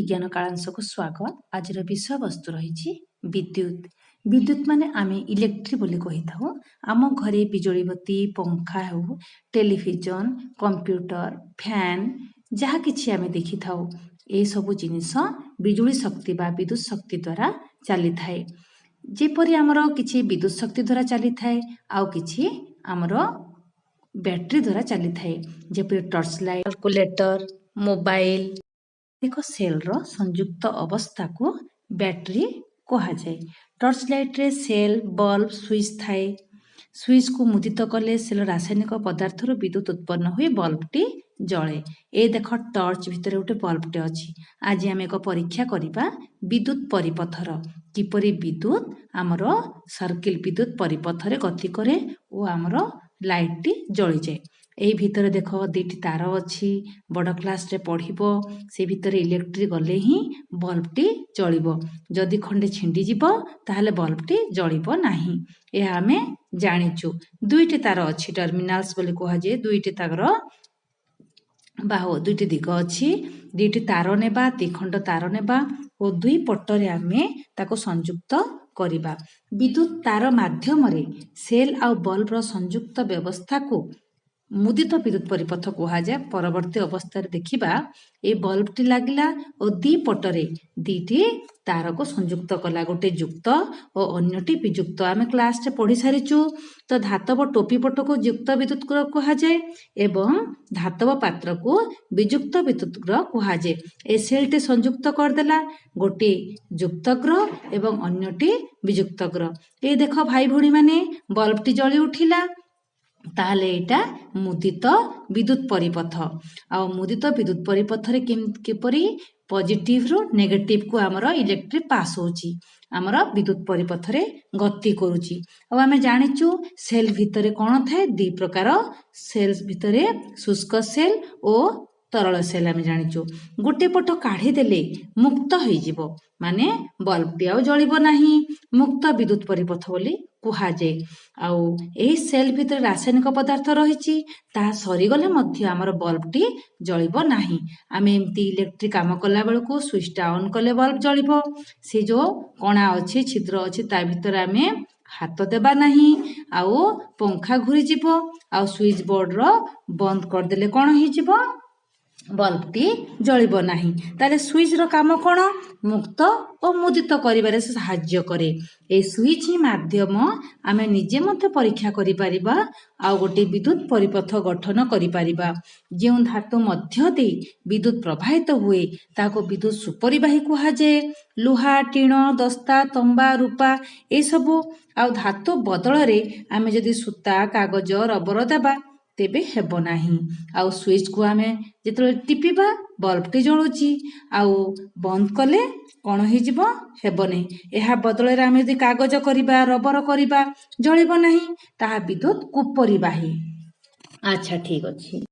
विज्ञान कालांश को स्वागत। आज विषय वस्तु रही विद्युत। विद्युत माने आमे इलेक्ट्रिक बोली कही था। आम घरे बिजुली बत्ती, पंखा हो, टेलीविजन, कंप्यूटर, फैन जहाँ किछि आमे देखि था, ए सबु जिनिस बिजुली शक्ति बा विद्युत शक्ति द्वारा चली थाए। जेपरि आमर किछि विद्युत शक्ति द्वारा चली थाए, आउ किछि आमर बैटरी द्वारा चली थाए। जेपरि टॉर्च लाइट, कैलकुलेटर, मोबाइल एक सेल रो संयुक्त अवस्था को बैटरी कहा जाए। टॉर्च लाइट रे सेल, बल्ब, स्विच थाए। स्विच को मुदित कले सेल रासायनिक पदार्थ रो विद्युत उत्पन्न हुई बल्ब टी जळे। ए देख टॉर्च भितर गोटे बल्ब टे अछि। आज आम एक परीक्षा करिबा विद्युत परिपथर किपरि विद्युत आमर सर्किल विद्युत परिपथ रे गति करे ओ आमर लाइट टी जळि जाए। एही भितर देख दुईटी तार अछि। बड़ क्लास रे पढ़िबो से भितर इलेक्ट्रिक गले ही बल्ब टी जळिबो। जदि खंडे छिंडी जिवो ताहले बल्ब टी जळिबो नाही। ए आमे जानिचु। दुईटी तार अछि, टर्मिनाल्स बोली कहा जाए। दुईटी तार बाहु दुईटी दिग अछि। दुईटी तार नेबा, दिखंड तार नेबा ओ दुई पटरे आमे ताको संयुक्त करिबा। विद्युत तार माध्यम रे सेल आ बल्ब रो संयुक्त व्यवस्था को मुदित विद्युत परिपथ कहा जाए। परवर्ती अवस्था देखिबा ए बल्ब टी लागिला और दी पटरे दीटी तार को संयुक्त कला, गोटे युक्त और अन्यटी वियुक्त। आमे क्लास रे पढ़ी सारिचु। तो धातव टोपी पट को युक्त विद्युत कहा जाए एवं धातव पात्र को वियुक्त विद्युत कहा जाए। ए सेल टे संयुक्त कर देला गोटे युक्त ग्रह एवं अन्यटी वियुक्त ग्रह। ए देखो भाई भौणी माने बल्ब टी जଳି उठिला ताहले एटा मुदित विद्युत परिपथ। आ मुदित विद्युत परिपथ रे किपरि पॉजिटिव रो नेगेटिव को हमर इलेक्ट्रिक पास होची, हमर विद्युत परिपथ रे गति करूची। अब आमे जानिचु सेल भितरे कोन थाए, दी प्रकार सेल्स भितरे शुष्क सेल ओ तरल सेल आमे जानिचु। गोटे पट काढी देले मुक्त होई जिवो, माने बल्ब टी आउ जळिबो नाही। मुक्त विद्युत परिपथ बोली कुहा जाए। आउ एही सेल भितर रासायनिक पदार्थ रहिछि, ता सरी गले मध्य हमर बल्ब टी जळिबो नाही। आमे एमती इलेक्ट्रिक काम कला बेलको स्विच टा ऑन कले बल्ब जळिबो। से जो कणा अछि, छिद्र अछि, ता भितर आमे हाथ देबा नाही। आउ पंखा घुरी जिवो, आउ स्विच बोर्ड रो बंद कर देले कोन होई जिवो, बल्ब टी जळिबो नाही। ताले स्विच रो काम कोन, मुक्त और मुदित करिबारे सहाय्य करे। ए स्विच ही माध्यम आमे निजे मते परीक्षा करि परिबा आ गोटे विद्युत परिपथ गठन करि परिबा। जेउ धातु मध्य दे विद्युत प्रवाहित हुए ताको विद्युत सुपरिवाही कुहा जाए। लुहा, टीण, दस्ता, तंबा, रूपा ए सबु आ धातु बदल रे आमे जदि सूता, कागज, रबर देबा तेबे हेबो नाही। आउ स्विच को आमे जेतले टिपिबा बल्ब टी जळुची, आउ बंद कले कोन होई जिवो, हेबो नै। एहा बदल रे आमे जदि कागज करिबा, रबर करिबा जळिबो नाही, ताहा विद्युत कुपरिवाही। अच्छा ठीक अछि।